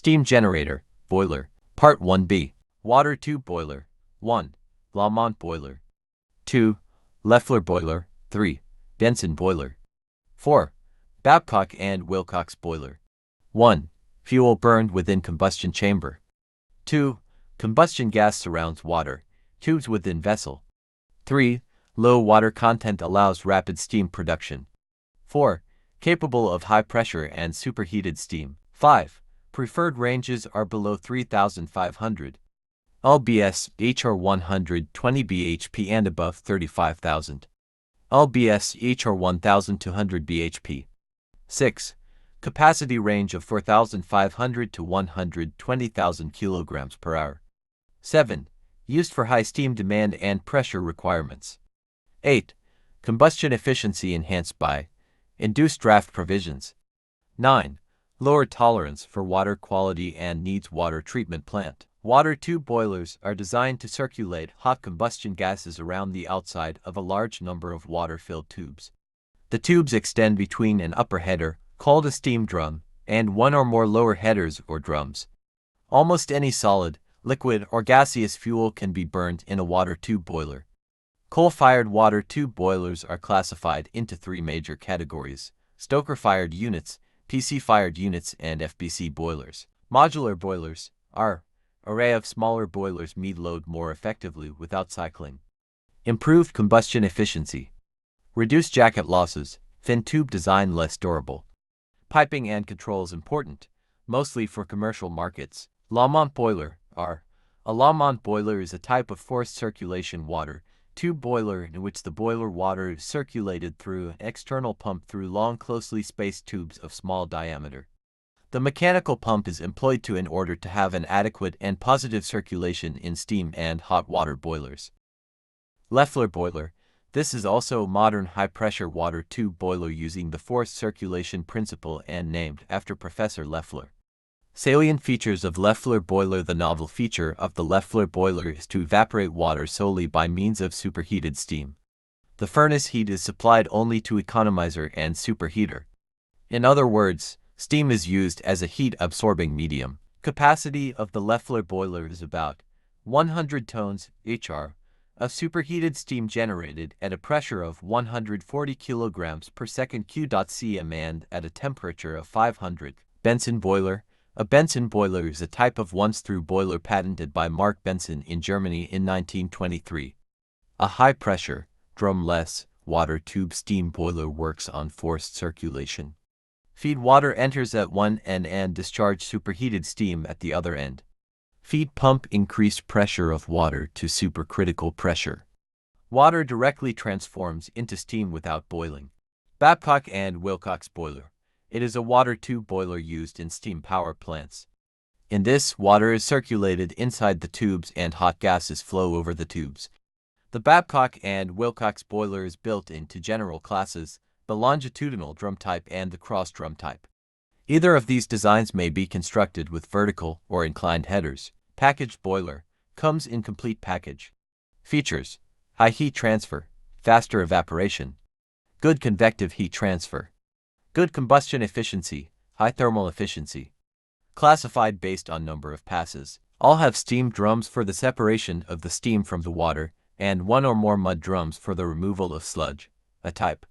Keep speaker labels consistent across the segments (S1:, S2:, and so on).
S1: Steam generator, boiler. Part 1b. Water tube boiler. 1. La-Mont boiler. 2. Loeffler boiler. 3. Benson boiler. 4. Babcock and Wilcox boiler. 1. Fuel burned within combustion chamber. 2. Combustion gas surrounds water, tubes within vessel. 3. Low water content allows rapid steam production. 4. Capable of high pressure and superheated steam. 5. Preferred ranges are below 3,500 lbs HR 120 bhp and above 35,000 lbs HR 1,200 bhp. 6. Capacity range of 4,500 to 120,000 kilograms per hour. 7. Used for high steam demand and pressure requirements. 8. Combustion efficiency enhanced by induced draft provisions. 9. Lower tolerance for water quality and needs water treatment plant. Water tube boilers are designed to circulate hot combustion gases around the outside of a large number of water-filled tubes. The tubes extend between an upper header, called a steam drum, and one or more lower headers or drums. Almost any solid, liquid, or gaseous fuel can be burned in a water tube boiler. Coal-fired water tube boilers are classified into 3 major categories: stoker-fired units, PC-fired units, and FBC boilers. Modular boilers are array of smaller boilers meet load more effectively without cycling. Improved combustion efficiency. Reduced jacket losses, thin tube design less durable. Piping and controls important, mostly for commercial markets. La-Mont boiler are. A La-Mont boiler is a type of forced circulation water tube boiler in which the boiler water is circulated through an external pump through long closely spaced tubes of small diameter. The mechanical pump is employed in order to have an adequate and positive circulation in steam and hot water boilers. Loeffler boiler. This is also a modern high-pressure water tube boiler using the forced circulation principle and named after Professor Loeffler. Salient features of Loeffler boiler. The novel feature of the Loeffler boiler is to evaporate water solely by means of superheated steam. The furnace heat is supplied only to economizer and superheater. In other words, steam is used as a heat-absorbing medium. Capacity of the Loeffler boiler is about 100 tons HR of superheated steam generated at a pressure of 140 kilograms per second Q.cm and at a temperature of 500. Benson boiler. A Benson boiler is a type of once-through boiler patented by Mark Benson in Germany in 1923. A high-pressure, drum-less, water tube steam boiler works on forced circulation. Feed water enters at one end and discharge superheated steam at the other end. Feed pump increased pressure of water to supercritical pressure. Water directly transforms into steam without boiling. Babcock and Wilcox boiler. It is a water tube boiler used in steam power plants. In this, water is circulated inside the tubes and hot gases flow over the tubes. The Babcock and Wilcox boiler is built into general classes, the longitudinal drum type and the cross drum type. Either of these designs may be constructed with vertical or inclined headers. Packaged boiler comes in complete package. Features: high heat transfer, faster evaporation, good convective heat transfer, good combustion efficiency, high thermal efficiency. Classified based on number of passes. All have steam drums for the separation of the steam from the water, and one or more mud drums for the removal of sludge. A type.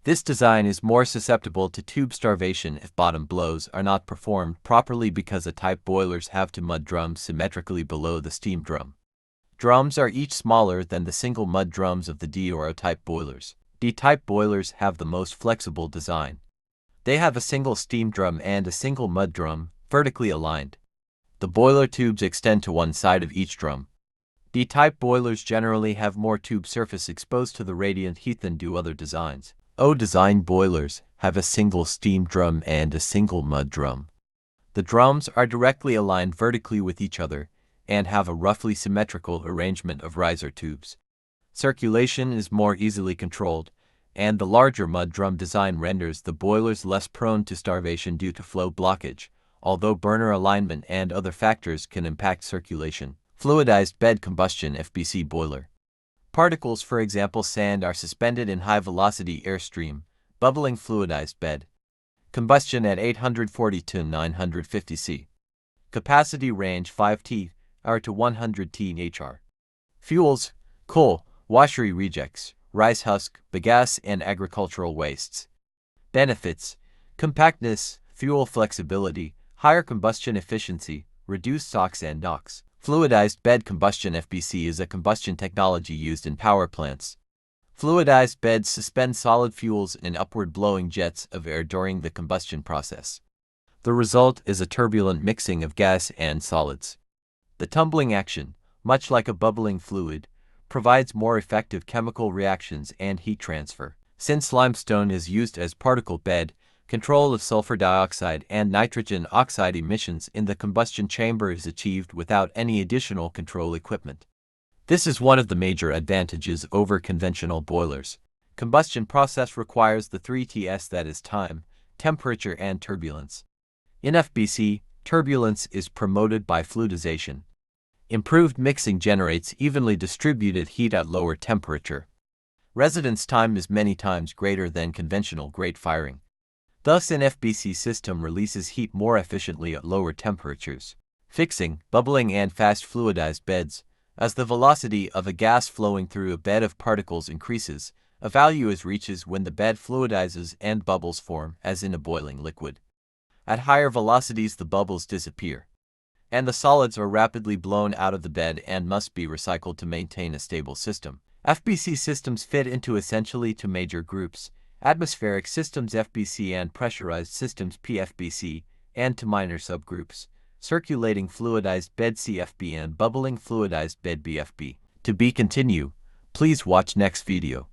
S1: This design is more susceptible to tube starvation if bottom blows are not performed properly because A-type boilers have two mud drums symmetrically below the steam drum. Drums are each smaller than the single mud drums of the D or O-type boilers. D-type boilers have the most flexible design. They have a single steam drum and a single mud drum, vertically aligned. The boiler tubes extend to one side of each drum. D-type boilers generally have more tube surface exposed to the radiant heat than do other designs. O-design boilers have a single steam drum and a single mud drum. The drums are directly aligned vertically with each other and have a roughly symmetrical arrangement of riser tubes. Circulation is more easily controlled, and the larger mud drum design renders the boilers less prone to starvation due to flow blockage, although burner alignment and other factors can impact circulation. Fluidized bed combustion FBC boiler. Particles, for example sand, are suspended in high-velocity airstream, bubbling fluidized bed. Combustion at 840 to 950 C. Capacity range 5 T/h to 100 T/h. Fuels: coal, washery rejects, rice husk, bagasse, and agricultural wastes. Benefits: compactness, fuel flexibility, higher combustion efficiency, reduced SOx and NOx. Fluidized bed combustion (FBC) is a combustion technology used in power plants. Fluidized beds suspend solid fuels in upward-blowing jets of air during the combustion process. The result is a turbulent mixing of gas and solids. The tumbling action, much like a bubbling fluid, provides more effective chemical reactions and heat transfer. Since limestone is used as particle bed, control of sulfur dioxide and nitrogen oxide emissions in the combustion chamber is achieved without any additional control equipment. This is one of the major advantages over conventional boilers. Combustion process requires the 3 T's, that is time, temperature, and turbulence. In FBC, turbulence is promoted by fluidization. Improved mixing generates evenly distributed heat at lower temperature. Residence time is many times greater than conventional grate firing. Thus, an FBC system releases heat more efficiently at lower temperatures. Fixing, bubbling, and fast fluidized beds. As the velocity of a gas flowing through a bed of particles increases, a value is reaches when the bed fluidizes and bubbles form, as in a boiling liquid. At higher velocities, the bubbles disappear, and the solids are rapidly blown out of the bed and must be recycled to maintain a stable system. FBC systems fit into essentially two major groups: atmospheric systems FBC and pressurized systems PFBC, and to minor subgroups: circulating fluidized bed CFB and bubbling fluidized bed BFB. To be continued, please watch next video.